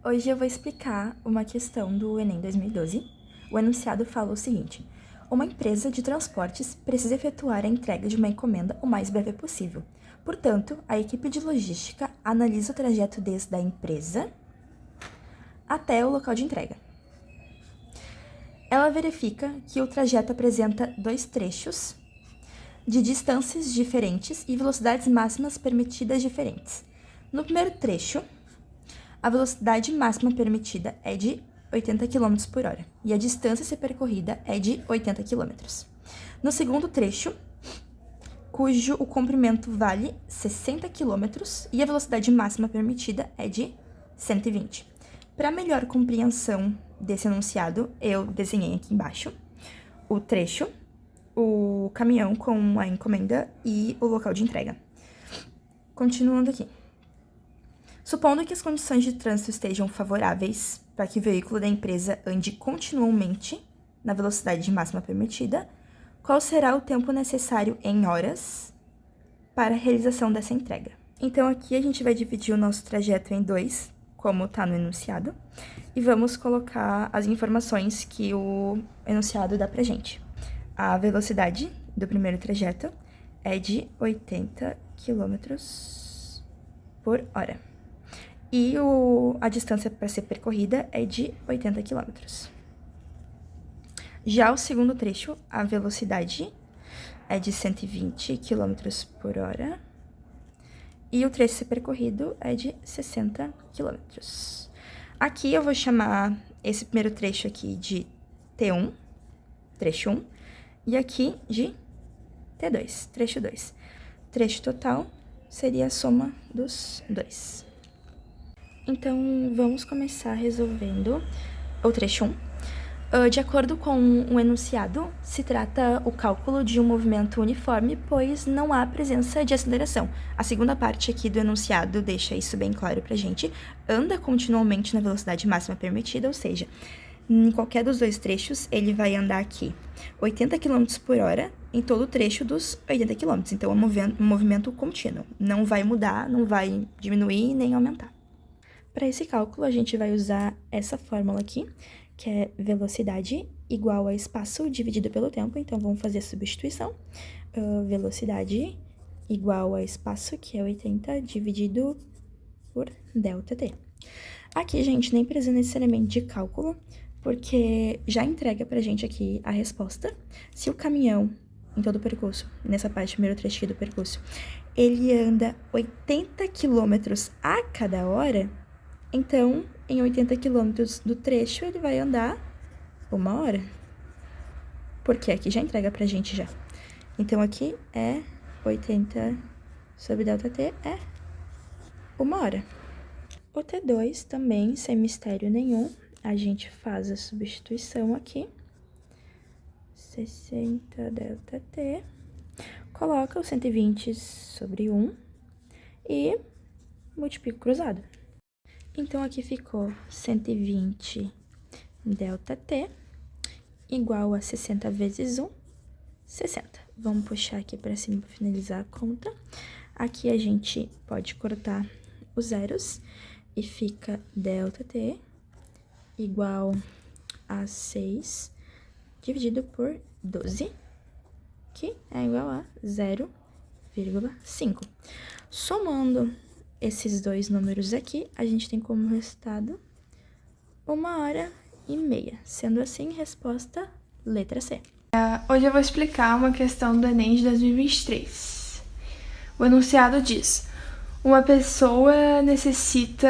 Hoje eu vou explicar uma questão do Enem 2012. O enunciado fala o seguinte: uma empresa de transportes precisa efetuar a entrega de uma encomenda o mais breve possível. Portanto, a equipe de logística analisa o trajeto desde a empresa até o local de entrega. Ela verifica que o trajeto apresenta dois trechos de distâncias diferentes e velocidades máximas permitidas diferentes. No primeiro trecho, a velocidade máxima permitida é de 80 km por hora e a distância a ser percorrida é de 80 km. No segundo trecho, cujo o comprimento vale 60 km e a velocidade máxima permitida é de 120. Para melhor compreensão desse enunciado, eu desenhei aqui embaixo o trecho, o caminhão com a encomenda e o local de entrega. Continuando aqui. Supondo que as condições de trânsito estejam favoráveis para que o veículo da empresa ande continuamente na velocidade máxima permitida, qual será o tempo necessário em horas para a realização dessa entrega? Então, aqui a gente vai dividir o nosso trajeto em dois, como está no enunciado, e vamos colocar as informações que o enunciado dá pra gente. A velocidade do primeiro trajeto é de 80 km por hora. E a distância para ser percorrida é de 80 km. Já o segundo trecho, a velocidade é de 120 km por hora. E o trecho a ser percorrido é de 60 km. Aqui eu vou chamar esse primeiro trecho aqui de T1, trecho 1, e aqui de T2, trecho 2. Trecho total seria a soma dos dois. Então, vamos começar resolvendo o trecho 1. De acordo com o enunciado, se trata o cálculo de um movimento uniforme, pois não há presença de aceleração. A segunda parte aqui do enunciado deixa isso bem claro pra gente. Anda continuamente na velocidade máxima permitida, ou seja, em qualquer dos dois trechos, ele vai andar aqui 80 km por hora em todo o trecho dos 80 km. Então, é um movimento contínuo. Não vai mudar, não vai diminuir nem aumentar. Para esse cálculo, a gente vai usar essa fórmula aqui, que é velocidade igual a espaço dividido pelo tempo. Então, vamos fazer a substituição. Velocidade igual a espaço, que é 80, dividido por ΔT. Aqui, gente, nem precisa necessariamente de cálculo, porque já entrega pra gente aqui a resposta. Se o caminhão, em todo o percurso, nessa parte, primeiro trecho do percurso, ele anda 80 km a cada hora, então, em 80 km do trecho, ele vai andar 1 hora. Porque aqui já entrega pra gente já. Então, aqui é 80 sobre ΔT é 1 hora. O T2 também, sem mistério nenhum, a gente faz a substituição aqui. 60 ΔT. Coloca o 120 sobre 1 e multiplica o cruzado. Então, aqui ficou 120 ΔT igual a 60 vezes 1, 60. Vamos puxar aqui para cima para finalizar a conta. Aqui a gente pode cortar os zeros e fica ΔT igual a 6 dividido por 12, que é igual a 0,5. Somando esses dois números aqui, a gente tem como resultado 1h30. Sendo assim, resposta letra C. Hoje eu vou explicar uma questão do Enem de 2023. O enunciado diz: uma pessoa necessita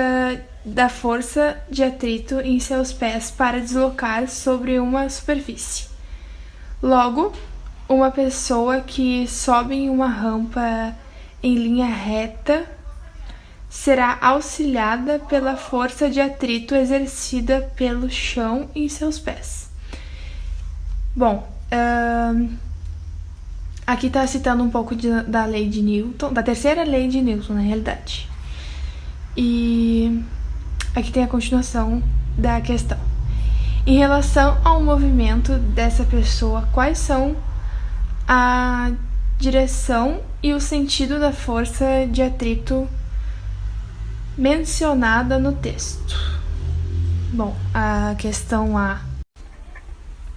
da força de atrito em seus pés para deslocar sobre uma superfície. Logo, uma pessoa que sobe em uma rampa em linha reta será auxiliada pela força de atrito exercida pelo chão em seus pés. Bom, aqui está citando um pouco da lei de Newton, da terceira lei de Newton, na realidade. E aqui tem a continuação da questão. Em relação ao movimento dessa pessoa, quais são a direção e o sentido da força de atrito mencionada no texto? Bom, a questão A.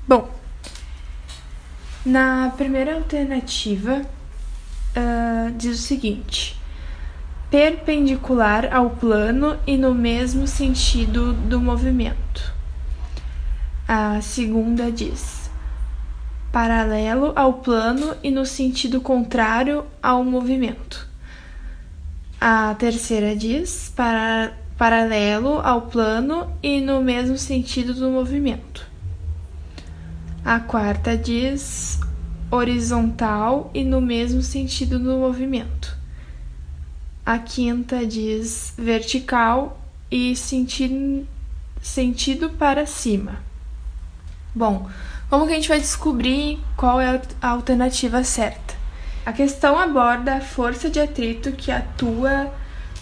Bom, na primeira alternativa, diz o seguinte: perpendicular ao plano e no mesmo sentido do movimento. A segunda diz paralelo ao plano e no sentido contrário ao movimento. A terceira diz paralelo ao plano e no mesmo sentido do movimento. A quarta diz horizontal e no mesmo sentido do movimento. A quinta diz vertical e sentido para cima. Bom, como que a gente vai descobrir qual é a alternativa certa? A questão aborda a força de atrito que atua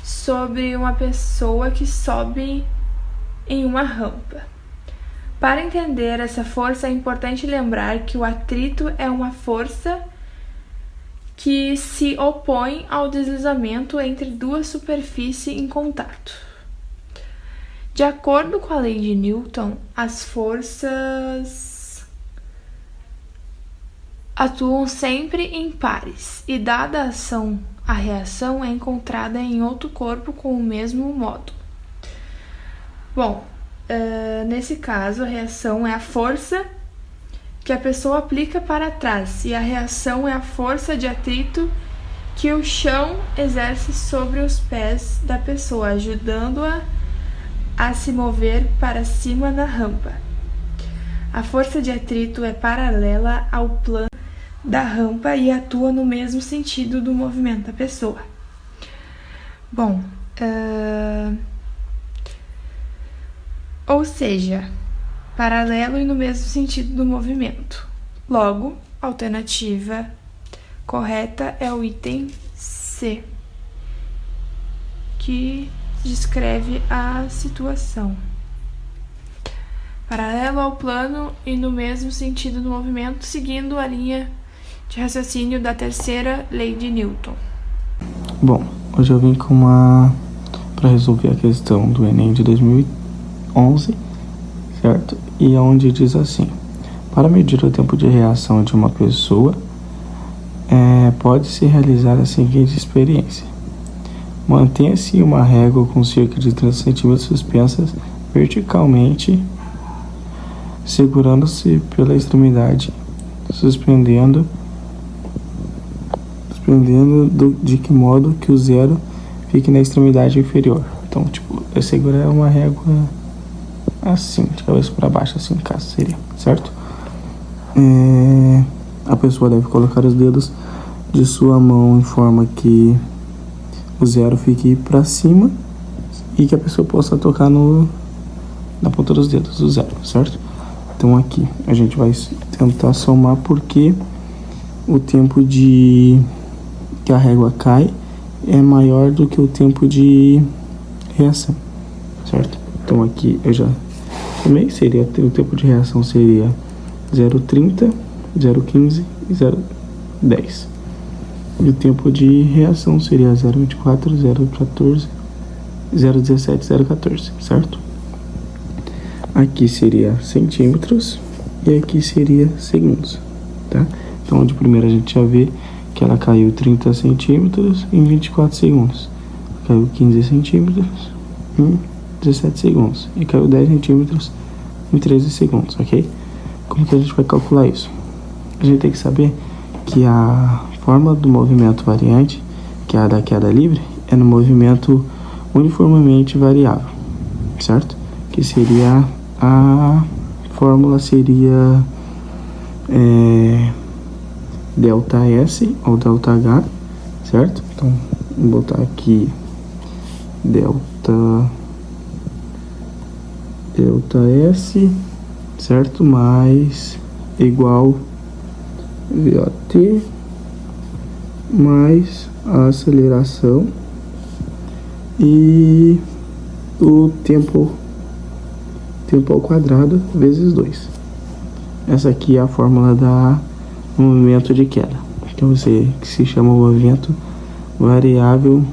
sobre uma pessoa que sobe em uma rampa. Para entender essa força, é importante lembrar que o atrito é uma força que se opõe ao deslizamento entre duas superfícies em contato. De acordo com a lei de Newton, as forças atuam sempre em pares, e dada a ação, a reação é encontrada em outro corpo com o mesmo modo. Bom, nesse caso, a reação é a força que a pessoa aplica para trás, e a reação é a força de atrito que o chão exerce sobre os pés da pessoa, ajudando-a a se mover para cima na rampa. A força de atrito é paralela ao plano da rampa e atua no mesmo sentido do movimento da pessoa. Bom, ou seja, paralelo e no mesmo sentido do movimento. Logo, a alternativa correta é o item C, que descreve a situação. Paralelo ao plano e no mesmo sentido do movimento, seguindo a linha de raciocínio da terceira lei de Newton. Bom, hoje eu vim para resolver a questão do Enem de 2011, certo? E onde diz assim: para medir o tempo de reação de uma pessoa, pode-se realizar a seguinte experiência: mantenha-se uma régua com cerca de 30 centímetros suspensas verticalmente, segurando-se pela extremidade, suspendendo de que modo que o zero fique na extremidade inferior. Então, eu segurar uma régua assim, de cabeça para baixo, assim, em caso seria, certo? A pessoa deve colocar os dedos de sua mão em forma que o zero fique para cima e que a pessoa possa tocar na ponta dos dedos do zero, certo? Então aqui a gente vai tentar somar porque o tempo que a régua cai é maior do que o tempo de reação, certo? Então aqui eu já também o tempo de reação seria 0,30, 0,15 e 0,10. E o tempo de reação seria 0,24, 0,14, 0,17, 0,14, certo? Aqui seria centímetros e aqui seria segundos, tá? Então, de primeira a gente já vê que ela caiu 30 centímetros em 24 segundos. Caiu 15 centímetros em 17 segundos. E caiu 10 centímetros em 13 segundos, ok? Como que a gente vai calcular isso? A gente tem que saber que a forma do movimento variante, que é a da queda livre, é no movimento uniformemente variável, certo? Que seria a fórmula seria delta S ou delta H, certo? Então, vou botar aqui delta S, certo? Mais igual VOT mais a aceleração e o tempo ao quadrado vezes 2. Essa aqui é a fórmula da movimento de queda, que se chama movimento variável,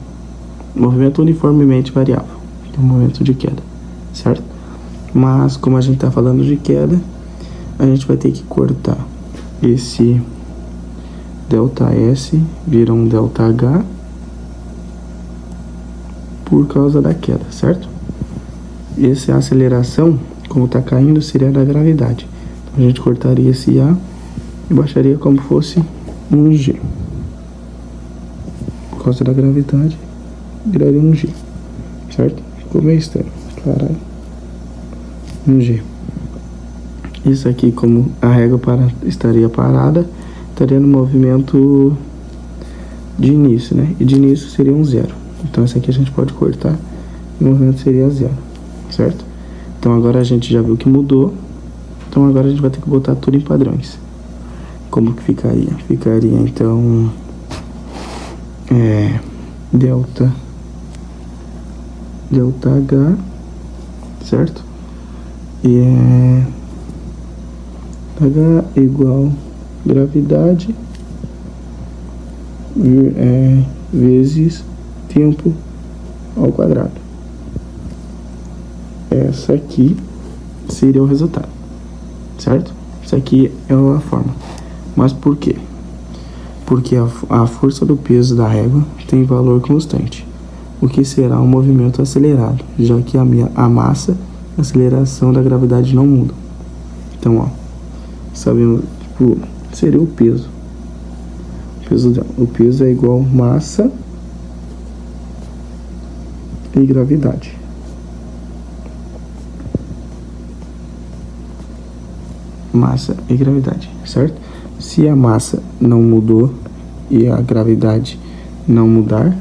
movimento uniformemente variável, que é o movimento de queda, certo? Mas, como a gente está falando de queda, a gente vai ter que cortar esse ΔS, vira um ΔH, por causa da queda, certo? Essa aceleração, como está caindo, seria da gravidade. Então, a gente cortaria esse A e baixaria como fosse um G. Por causa da gravidade, viraria um G, certo? Ficou meio estranho, caralho. Um G. Isso aqui, como a régua estaria parada, estaria no movimento de início, né? E de início seria um zero. Então essa aqui a gente pode cortar e o movimento seria zero, certo? Então agora a gente já viu que mudou. Então agora a gente vai ter que botar tudo em padrões. Como que ficaria? Ficaria então ΔH, certo? E H igual gravidade vezes tempo ao quadrado. Essa aqui seria o resultado, certo? Isso aqui é a forma. Mas por quê? Porque a força do peso da régua tem valor constante, o que será um movimento acelerado, já que a massa, a aceleração da gravidade não muda. Então, ó, sabemos, tipo, seria o peso. O peso é igual massa e gravidade. Massa e gravidade, certo? Se a massa não mudou e a gravidade não mudar,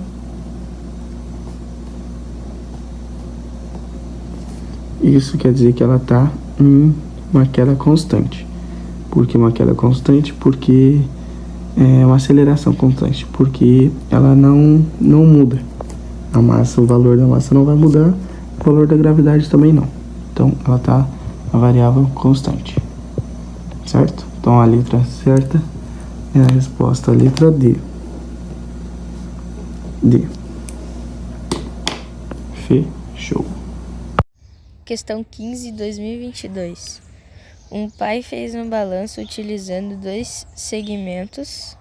isso quer dizer que ela está em uma queda constante. Por que uma queda constante? Porque é uma aceleração constante, porque ela não muda. A massa, o valor da massa não vai mudar, o valor da gravidade também não. Então ela está a variável constante, certo? Então a letra certa é a resposta, a letra D. D. Fechou. Questão 15, 2022. Um pai fez um balanço utilizando dois segmentos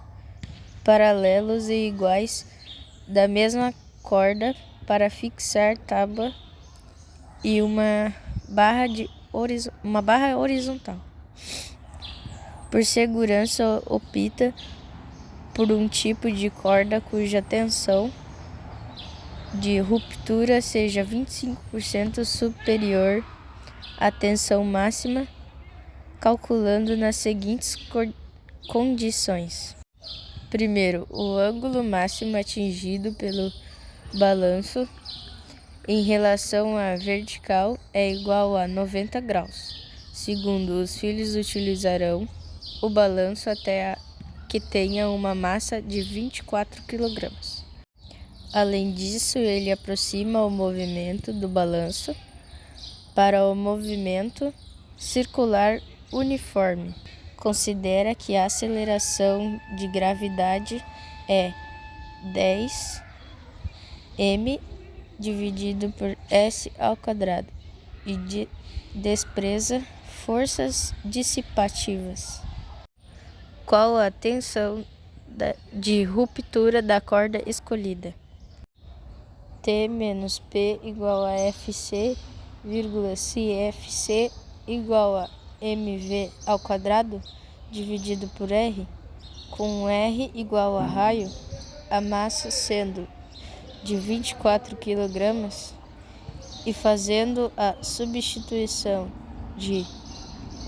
paralelos e iguais da mesma corda para fixar tábua e uma barra horizontal. Por segurança, opta por um tipo de corda cuja tensão de ruptura seja 25% superior à tensão máxima, calculando nas seguintes condições. Primeiro, o ângulo máximo atingido pelo balanço em relação à vertical é igual a 90 graus. Segundo, os filhos utilizarão o balanço até que tenha uma massa de 24 kg. Além disso, ele aproxima o movimento do balanço para o movimento circular uniforme. Considera que a aceleração de gravidade é 10 m dividido por s ao quadrado e despreza forças dissipativas. Qual a tensão de ruptura da corda escolhida? T menos P igual a FC, se FC igual a mv ao quadrado dividido por R, com R igual a raio, a massa sendo de 24 kg e fazendo a substituição de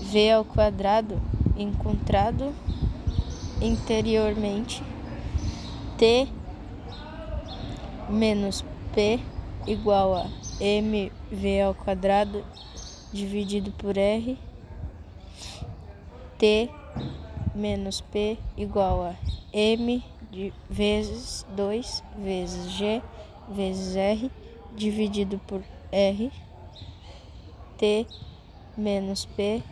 V ao quadrado encontrado anteriormente, T menos P igual a mv ao quadrado dividido por R, T menos P igual a M vezes 2 vezes G vezes R dividido por R, T menos P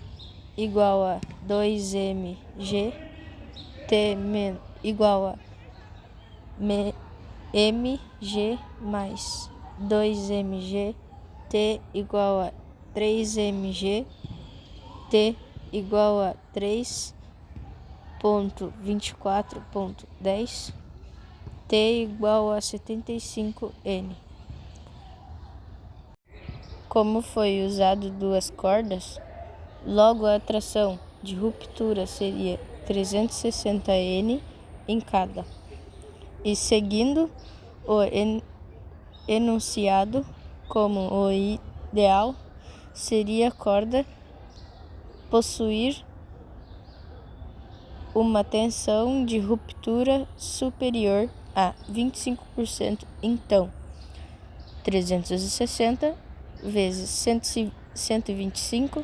igual a 2mg, T igual a mg mais 2mg, T igual a 3 mg, T igual a 3.24.10, T igual a 75 N. Como foi usado duas cordas, logo a tração de ruptura seria 360 N em cada. E seguindo o enunciado, como o ideal seria a corda possuir uma tensão de ruptura superior a 25%, então 360 vezes 125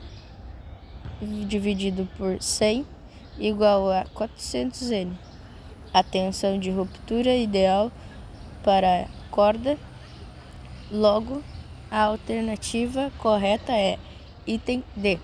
dividido por 100 igual a 400 N. A tensão de ruptura ideal para a corda. Logo, a alternativa correta é item D.